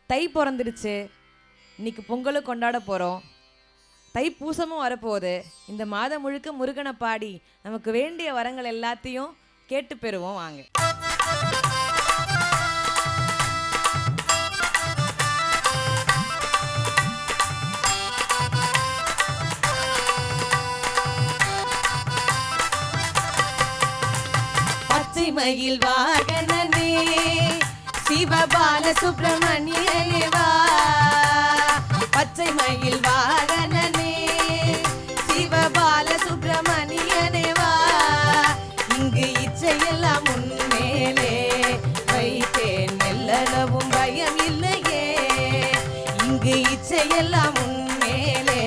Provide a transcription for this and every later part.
தை பிறந்துடுச்சு. இன்னைக்கு பொங்கலும் கொண்டாட போகிறோம். தைப்பூசமும் வரப்போகுது. இந்த மாதம் முழுக்க முருகனை பாடி நமக்கு வேண்டிய வரங்கள் எல்லாத்தையும் கேட்டு பெறுவோம். வாங்க. பச்சை மயில் வாகனனே சிவபால சுப்பிரமணியனே வா. பச்சை மயில் வாகனனே சிவபால சுப்பிரமணியனே வா. இங்கு இச்சையெல்லாம் முன்மேலே வைத்தேன், மெல்லளவும் பயம் இல்லையே. இங்கு இச்சையெல்லாம் முன்மேலே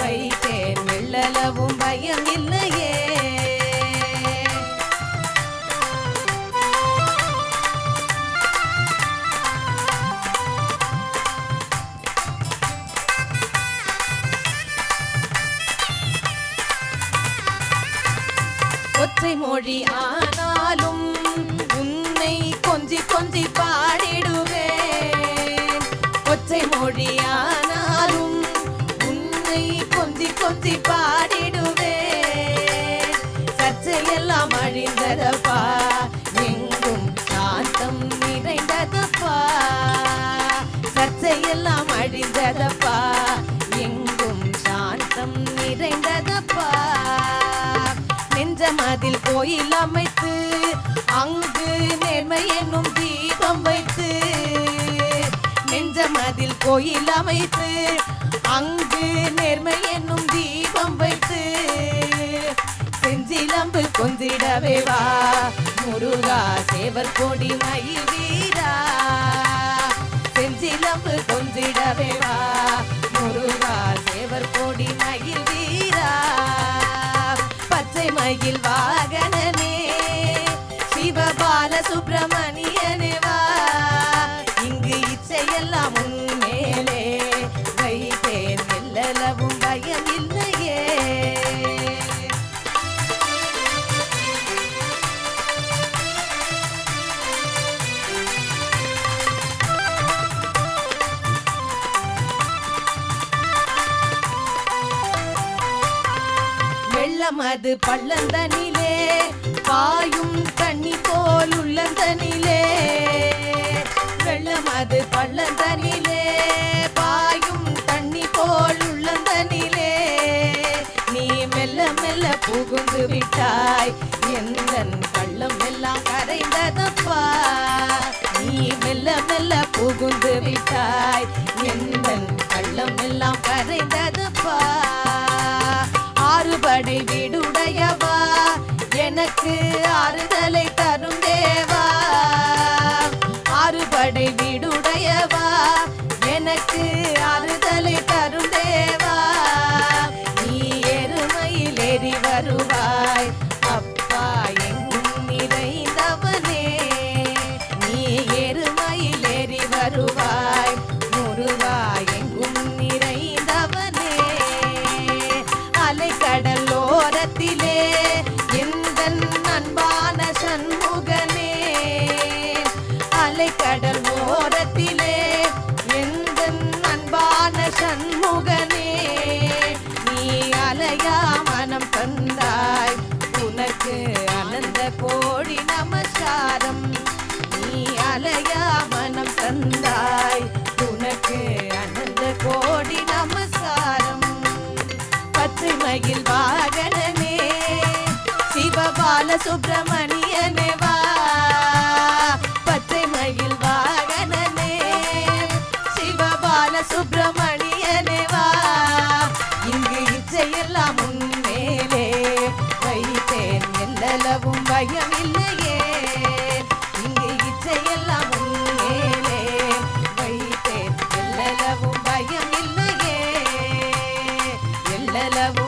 வைத்தேன், மெல்லளவும் பயம் இல்லையே. ஒற்றை மொழி ஆனாலும் உன்னை கொஞ்சி கொஞ்சி பாடிடுவேன். ஒற்றை மொழி ஆனாலும் உன்னை கொஞ்சி கொஞ்சி பாடிடுவேன். சர்ச்சையெல்லாம் அழிந்ததப்பா, எங்கும் சாந்தம் நிறைந்ததப்பா. சர்ச்சையெல்லாம் அழிந்ததப்பா, எங்கும் சாந்தம் நிறைந்ததப்பா. நெஞ்சமதில் கோயில் அமைத்து அங்கு நேர்மை என்னும் தீபம் வைத்து. நெஞ்சமதில் கோயில் அமைத்து அங்கு நேர்மை என்னும் தீபம் வைத்து. செஞ்சிலம்பு கொஞ்சிடவே வா முருகா, சேவர் கொடி மயில் வீரா. செஞ்சிலம்பு கொஞ்சிடவே வா முருகா, சேவர் கொடி மயில் வீரா. பச்சை மயில் வாகனனே சிவபால சுப்பிரமணியனே வா. இங்கு இச்சையெல்லாம் முன்மேலே வைத்தேன், மெல்லளவும் பயம் இல்லையே. வெள்ளமது பள்ளந்தனிலே பாயும் தண்ணி போல் உள்ளந்தனிலே. வெள்ளமது பள்ளந்தனிலே பாயும் தண்ணி போல் உள்ளந்தனிலே. நீ மெல்ல மெல்ல புகுந்து விட்டாய், எந்தன் கள்ளம் எல்லாம் கரைந்ததப்பா. நீ மெல்ல மெல்ல புகுந்து விட்டாய், எந்தன் கள்ளம் எல்லாம் கரைந்ததப்பா. ஆறுபடை வீடுடையவா, எனக்கு ஆறுதலை தரும் தேவா. ஆறுபடை வீடுடையவா, எனக்கு ஆறுதலை தரும் தேவா. நீ எருமையில் ஏறி வருவாய் அப்பா, எங்கும் நிறைந்தவனே. நீ எருமையில் ஏறி வருவாய் முருகா, எங்கும் நிறைந்தவனே. அலைக்கடலோரத்திலே எந்தன் அன்பான சண்முகனே. அலைக்கடல் ஓரத்திலே எந்தன் அன்பான சண்முகனே. நீ அலையா மனம் தந்தாய், உனக்கு அனந்த கோடி நமஸ்காரம். நீ அலையா மனம் தந்தாய், உனக்கு அனந்த கோடி நமஸ்காரம். பச்சை மயில் வாகனனே சிவபால சுப்பிரமணியனே வா. பச்சை மயில் வாகனனே சிவபால சுப்பிரமணியனே வா. இங்கு இச்சையெல்லாம் முன்மேலே வைத்தேன், மெல்லளவும் பயம் இல்லையே. இங்கு இச்சையெல்லாம் முன்மேலே வைத்தேன், மெல்லளவும் பயம் இல்லையே. எல்லளவும்